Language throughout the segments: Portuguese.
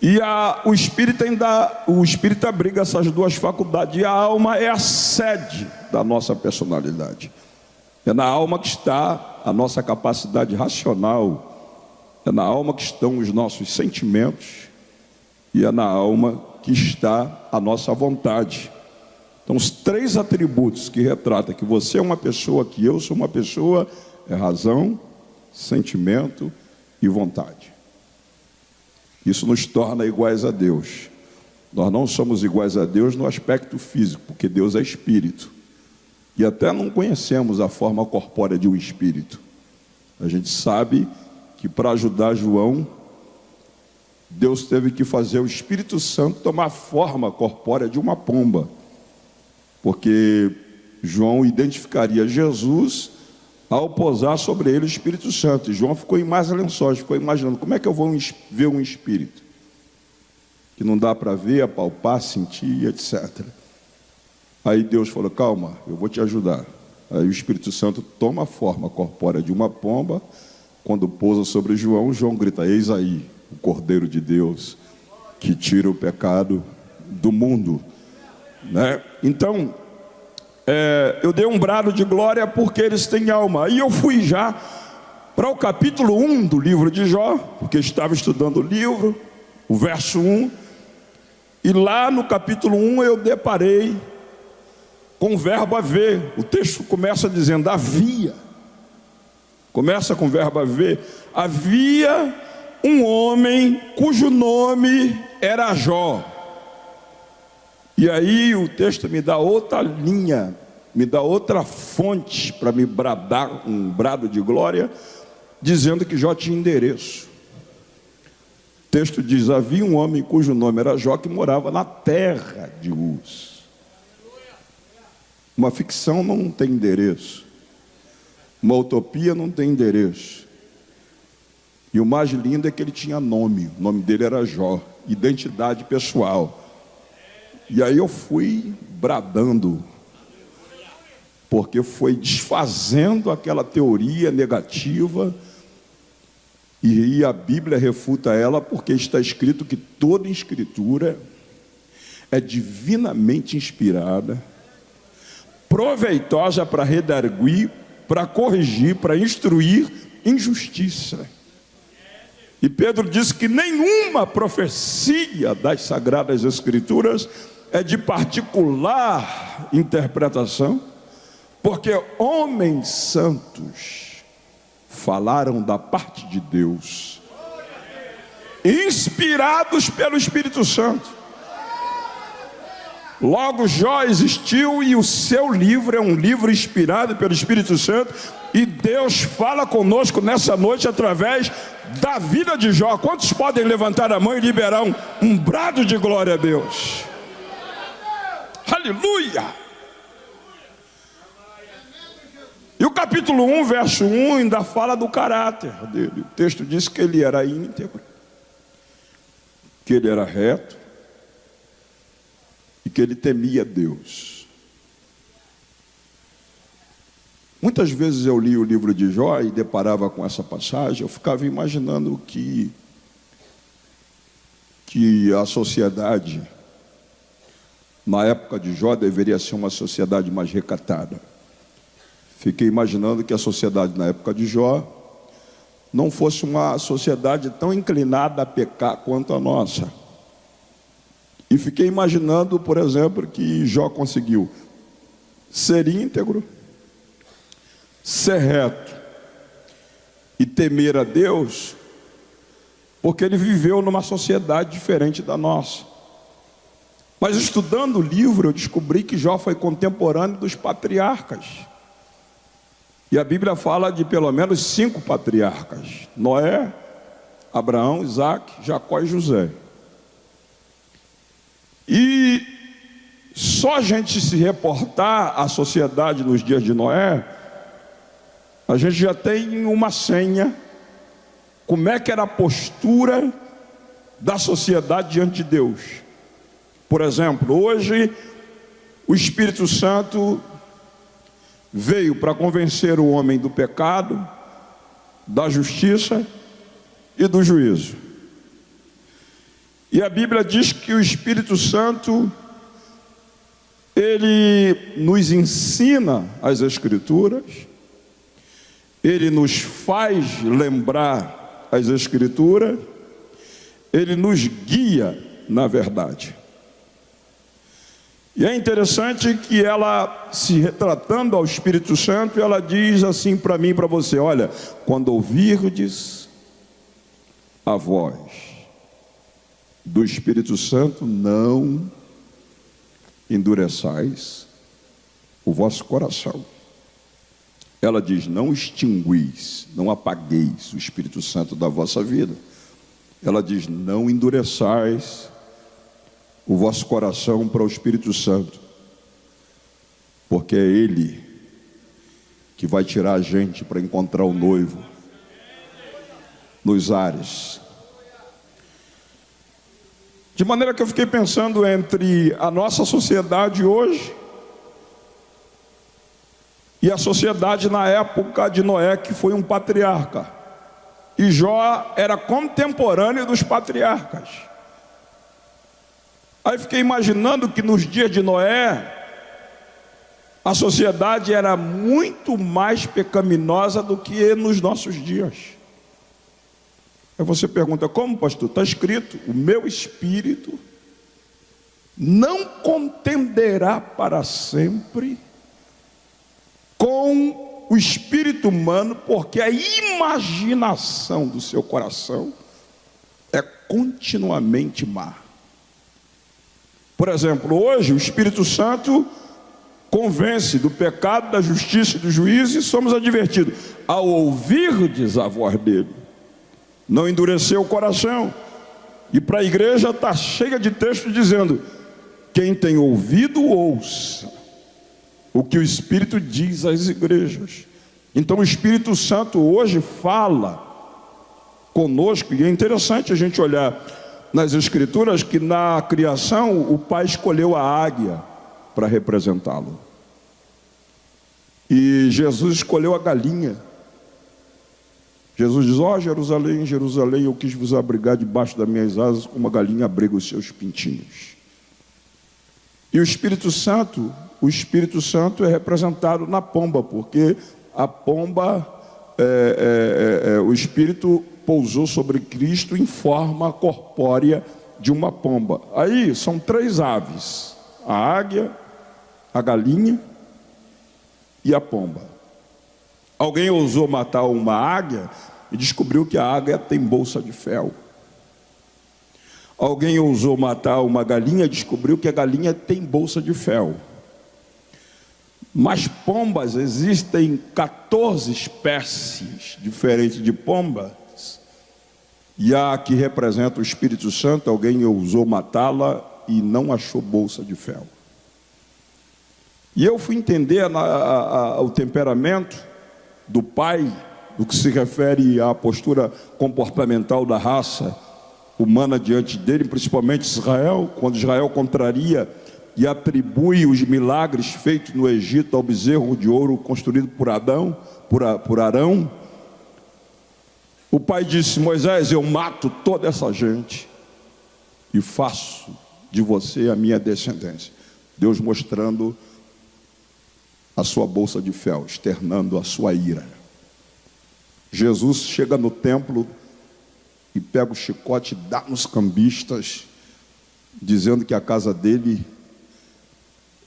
E o espírito abriga essas duas faculdades. E a alma é a sede da nossa personalidade. É na alma que está a nossa capacidade racional. É na alma que estão os nossos sentimentos. E é na alma que está a nossa vontade. Então, os três atributos que retratam que você é uma pessoa, que eu sou uma pessoa, é razão, sentimento e vontade. Isso nos torna iguais a Deus. Nós não somos iguais a Deus no aspecto físico, porque Deus é espírito. E até não conhecemos a forma corpórea de um espírito. A gente sabe que para ajudar João, Deus teve que fazer o Espírito Santo tomar forma corpórea de uma pomba. Porque João identificaria Jesus ao posar sobre ele o Espírito Santo. E João ficou em mais lençóis, ficou imaginando, como é que eu vou ver um espírito? Que não dá para ver, apalpar, sentir, etc. Aí Deus falou, calma, eu vou te ajudar. Aí o Espírito Santo toma a forma corpórea de uma pomba. Quando pousa sobre João, João grita, eis aí o Cordeiro de Deus, que tira o pecado do mundo. Né? Então, eu dei um brado de glória porque eles têm alma. Aí eu fui já para o capítulo 1 do livro de Jó, porque estava estudando o livro, o verso 1. E lá no capítulo 1 eu deparei com o verbo haver. O texto começa dizendo havia. Começa com o verbo haver. Havia um homem cujo nome era Jó. E aí o texto me dá outra linha, me dá outra fonte para me bradar um brado de glória, dizendo que Jó tinha endereço. O texto diz, havia um homem cujo nome era Jó, que morava na terra de Uz. Uma ficção não tem endereço. Uma utopia não tem endereço. E o mais lindo é que ele tinha nome. O nome dele era Jó, identidade pessoal. E aí eu fui bradando, porque foi desfazendo aquela teoria negativa, e a Bíblia refuta ela, porque está escrito que toda escritura é divinamente inspirada, proveitosa para redarguir, para corrigir, para instruir em justiça. E Pedro disse que nenhuma profecia das Sagradas Escrituras é de particular interpretação, porque homens santos falaram da parte de Deus, inspirados pelo Espírito Santo. Logo, Jó existiu e o seu livro é um livro inspirado pelo Espírito Santo, e Deus fala conosco nessa noite através da vida de Jó. Quantos podem levantar a mão e liberar um brado de glória a Deus? Aleluia! E o capítulo 1, verso 1, ainda fala do caráter dele. O texto diz que ele era íntegro, que ele era reto e que ele temia Deus. Muitas vezes eu li o livro de Jó e deparava com essa passagem, eu ficava imaginando que a sociedade na época de Jó deveria ser uma sociedade mais recatada. Fiquei imaginando que a sociedade na época de Jó não fosse uma sociedade tão inclinada a pecar quanto a nossa. E fiquei imaginando, por exemplo, que Jó conseguiu ser íntegro, ser reto e temer a Deus, porque ele viveu numa sociedade diferente da nossa. Mas estudando o livro, eu descobri que Jó foi contemporâneo dos patriarcas. E a Bíblia fala de pelo menos 5 patriarcas: Noé, Abraão, Isaac, Jacó e José. E só a gente se reportar à sociedade nos dias de Noé, a gente já tem uma senha. Como é que era a postura da sociedade diante de Deus? Por exemplo, hoje o Espírito Santo veio para convencer o homem do pecado, da justiça e do juízo. E a Bíblia diz que o Espírito Santo, ele nos ensina as Escrituras, ele nos faz lembrar as Escrituras, ele nos guia na verdade. E é interessante que ela, se retratando ao Espírito Santo, ela diz assim para mim e para você: olha, quando ouvirdes a voz do Espírito Santo, não endureçais o vosso coração. Ela diz: não extinguis, não apagueis o Espírito Santo da vossa vida. Ela diz: não endureçais o vosso coração para o Espírito Santo, porque é Ele que vai tirar a gente para encontrar o noivo nos ares. De maneira que eu fiquei pensando entre a nossa sociedade hoje e a sociedade na época de Noé, que foi um patriarca, e Jó era contemporâneo dos patriarcas. Aí fiquei imaginando que nos dias de Noé, a sociedade era muito mais pecaminosa do que nos nossos dias. Aí você pergunta: como, pastor? Está escrito: o meu espírito não contenderá para sempre com o espírito humano, porque a imaginação do seu coração é continuamente má. Por exemplo, hoje o Espírito Santo convence do pecado, da justiça e do juízo, e somos advertidos: ao ouvirdes a voz dele, não endureceu o coração. E para a igreja está cheia de textos dizendo: quem tem ouvido, ouça o que o Espírito diz às igrejas. Então o Espírito Santo hoje fala conosco, e é interessante a gente olhar nas Escrituras que na criação o Pai escolheu a águia para representá-lo, e Jesus escolheu a galinha. Jesus diz: ó Jerusalém, Jerusalém, eu quis vos abrigar debaixo das minhas asas, como a galinha abriga os seus pintinhos. E o Espírito Santo é representado na pomba, porque a pomba, o Espírito pousou sobre Cristo em forma corpórea de uma pomba. Aí são 3 aves: a águia, a galinha e a pomba. Alguém ousou matar uma águia e descobriu que a águia tem bolsa de fel. Alguém ousou matar uma galinha e descobriu que a galinha tem bolsa de fel. Mas pombas, existem 14 espécies diferentes de pombas, e a que representa o Espírito Santo, alguém ousou matá-la e não achou bolsa de fel. E eu fui entender o temperamento do Pai, do que se refere à postura comportamental da raça humana diante dele, principalmente Israel, quando Israel contraria e atribui os milagres feitos no Egito ao bezerro de ouro construído por Arão. O Pai disse: Moisés, eu mato toda essa gente e faço de você a minha descendência. Deus mostrando a sua bolsa de fel, externando a sua ira. Jesus chega no templo e pega o chicote e dá nos cambistas, dizendo que a casa dele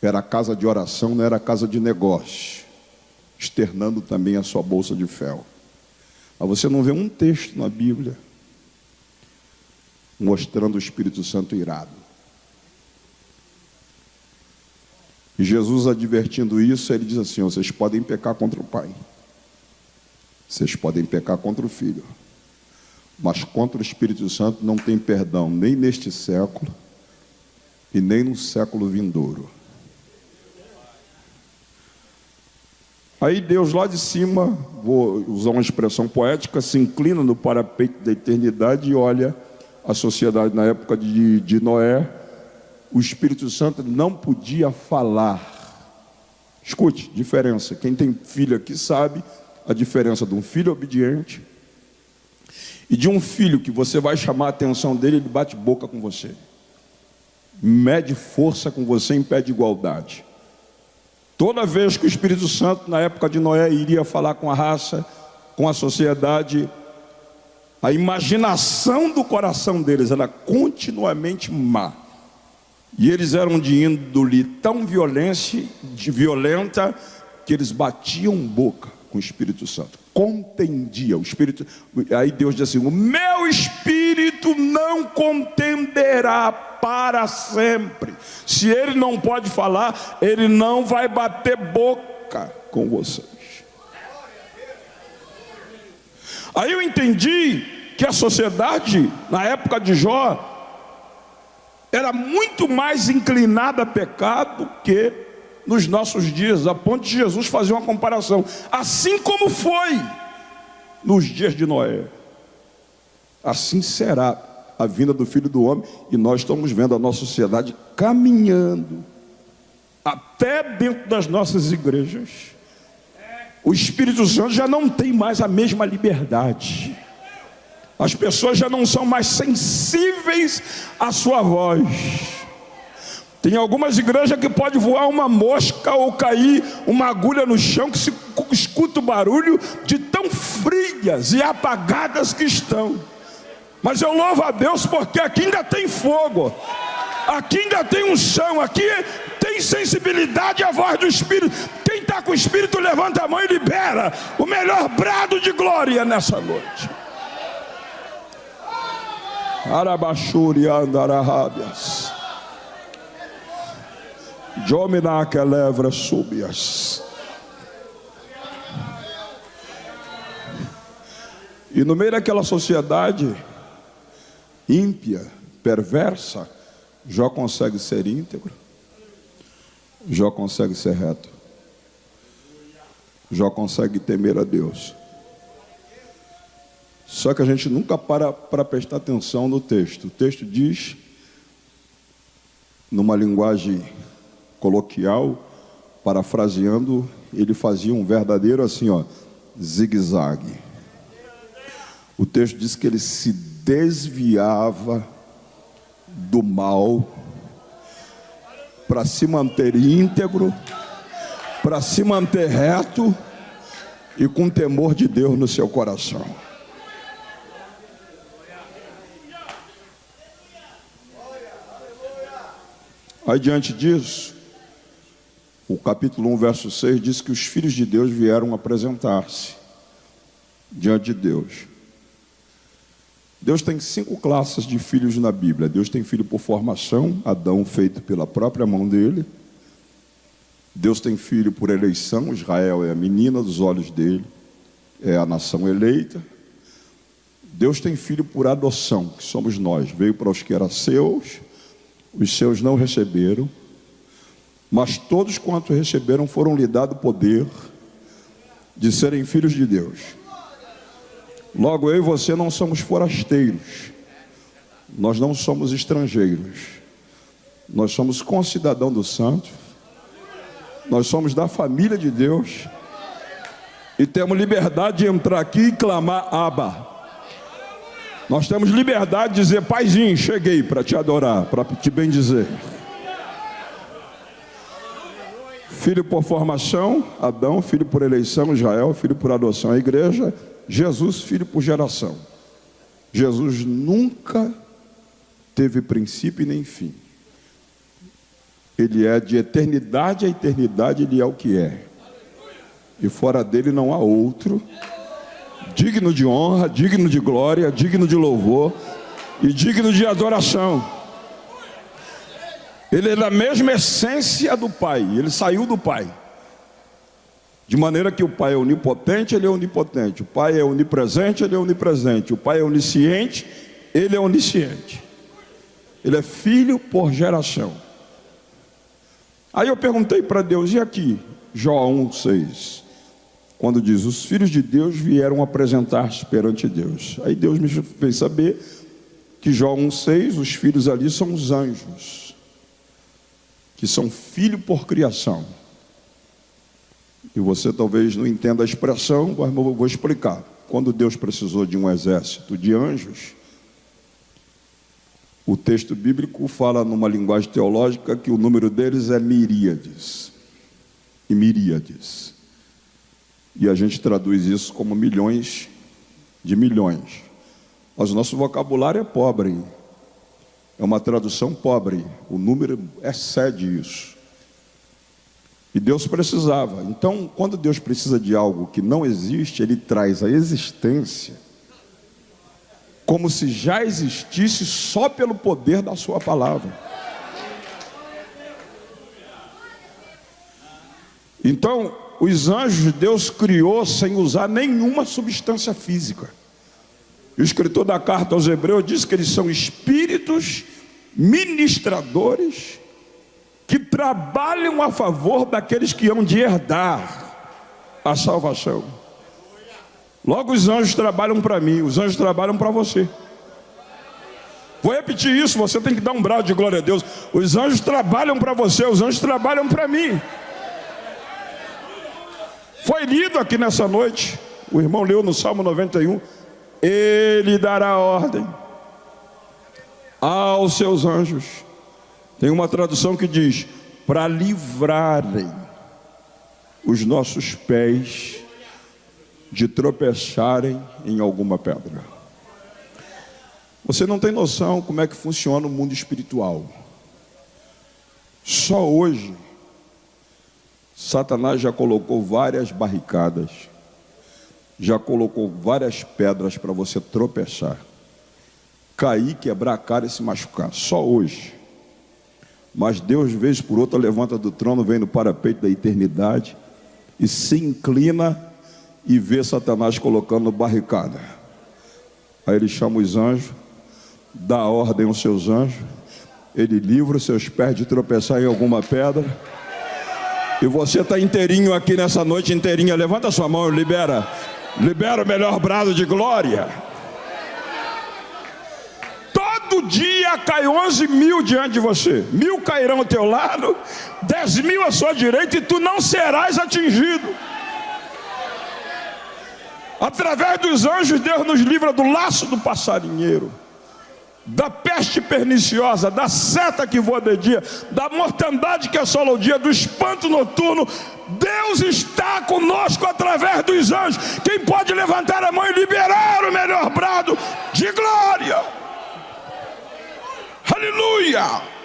era casa de oração, não era casa de negócio, externando também a sua bolsa de fel. Mas você não vê um texto na Bíblia mostrando o Espírito Santo irado. E Jesus, advertindo isso, ele diz assim: vocês podem pecar contra o Pai, vocês podem pecar contra o Filho, mas contra o Espírito Santo não tem perdão, nem neste século e nem no século vindouro. Aí Deus lá de cima, vou usar uma expressão poética, se inclina no parapeito da eternidade e olha a sociedade na época de Noé. O Espírito Santo não podia falar. Escute, diferença. Quem tem filho aqui sabe a diferença de um filho obediente E de um filho que você vai chamar a atenção dele, ele bate boca com você, mede força com você em pé de igualdade. Toda vez que o Espírito Santo, na época de Noé, iria falar com a raça, com a sociedade, a imaginação do coração deles era continuamente má. E eles eram de índole tão violenta, que eles batiam boca com o Espírito Santo, contendia o Espírito. Aí Deus diz assim: o meu Espírito não contenderá para sempre. Se ele não pode falar, ele não vai bater boca com vocês. Aí eu entendi que a sociedade, na época de Jó, era muito mais inclinada a pecado que nos nossos dias, a ponto de Jesus fazer uma comparação, assim como foi nos dias de Noé, assim será a vinda do Filho do Homem. E nós estamos vendo a nossa sociedade caminhando até dentro das nossas igrejas. O Espírito Santo já não tem mais a mesma liberdade. As pessoas já não são mais sensíveis à sua voz. Tem algumas igrejas que pode voar uma mosca ou cair uma agulha no chão, que se escuta o barulho de tão frias e apagadas que estão. Mas eu louvo a Deus porque aqui ainda tem fogo, aqui ainda tem unção, aqui tem sensibilidade à voz do Espírito. Quem está com o Espírito, levanta a mão e libera o melhor brado de glória nessa noite. Arabashuri andarahabias, Jomina que levra súbias. E no meio daquela sociedade ímpia, perversa, Jó consegue ser íntegro, Jó consegue ser reto, Jó consegue temer a Deus. Só que a gente nunca para prestar atenção no texto. O texto diz, numa linguagem coloquial, parafraseando, ele fazia um verdadeiro assim, zigue-zague. O texto diz que ele se desviava do mal para se manter íntegro, para se manter reto e com temor de Deus no seu coração. Aí diante disso, o capítulo 1, verso 6 diz que os filhos de Deus vieram apresentar-se diante de Deus. Deus tem 5 classes de filhos na Bíblia. Deus tem filho por formação, Adão feito pela própria mão dele. Deus tem filho por eleição, Israel é a menina dos olhos dele, é a nação eleita. Deus tem filho por adoção, que somos nós. Veio para os que eram seus, os seus não receberam, mas todos quanto receberam foram lhe dado poder de serem filhos de Deus. Logo, eu e você não somos forasteiros, nós não somos estrangeiros, nós somos concidadão do santo, nós somos da família de Deus e temos liberdade de entrar aqui e clamar Abba. Nós temos liberdade de dizer: Paizinho, cheguei para te adorar, para te bendizer. Filho por formação, Adão. Filho por eleição, Israel. Filho por adoção, a igreja. Jesus, filho por geração. Jesus nunca teve princípio e nem fim. Ele é de eternidade a eternidade, ele é o que é. E fora dele não há outro digno de honra, digno de glória, digno de louvor e digno de adoração. Ele é da mesma essência do Pai, ele saiu do Pai. De maneira que o Pai é onipotente, ele é onipotente. O Pai é onipresente, ele é onipresente. O Pai é onisciente, ele é onisciente. Ele é filho por geração. Aí eu perguntei para Deus, e aqui? Jó 1:6. Quando diz, os filhos de Deus vieram apresentar-se perante Deus. Aí Deus me fez saber que Jó 1:6, os filhos ali são os anjos, que são filho por criação. E você talvez não entenda a expressão, mas eu vou explicar. quando Deus precisou de um exército de anjos, o texto bíblico fala numa linguagem teológica que o número deles é miríades. E miríades. E a gente traduz isso como milhões de milhões. Mas o nosso vocabulário é pobre. É uma tradução pobre. O número excede isso. E Deus precisava. Então, quando Deus precisa de algo que não existe, Ele traz a existência como se já existisse só pelo poder da sua palavra. Então, os anjos Deus criou sem usar nenhuma substância física. O escritor da carta aos Hebreus diz que eles são espíritos ministradores que trabalham a favor daqueles que hão de herdar a salvação. Logo, os anjos trabalham para mim, os anjos trabalham para você. Vou repetir isso, você tem que dar um brado de glória a Deus. Os anjos trabalham para você, os anjos trabalham para mim. Foi lido aqui nessa noite, o irmão leu no Salmo 91, Ele dará ordem aos seus anjos. Tem uma tradução que diz, para livrarem os nossos pés de tropeçarem em alguma pedra. Você não tem noção como é que funciona o mundo espiritual. Só hoje, Satanás já colocou várias barricadas, já colocou várias pedras para você tropeçar, cair, quebrar a cara e se machucar. Só hoje. Mas Deus, vez por outra, levanta do trono, vem no parapeito da eternidade e se inclina e vê Satanás colocando barricada. Aí ele chama os anjos, dá ordem aos seus anjos, ele livra os seus pés de tropeçar em alguma pedra. E você está inteirinho aqui nessa noite, inteirinha. Levanta a sua mão e libera o melhor brado de glória. Todo dia cai 11 mil diante de você. 1000 cairão ao teu lado, 10.000 à sua direita, e tu não serás atingido. Através dos anjos, Deus nos livra do laço do passarinheiro, da peste perniciosa, da seta que voa de dia, da mortandade que assola o dia, do espanto noturno. Deus está conosco através dos anjos. Quem pode levantar a mão e liberar o melhor brado de glória? Aleluia!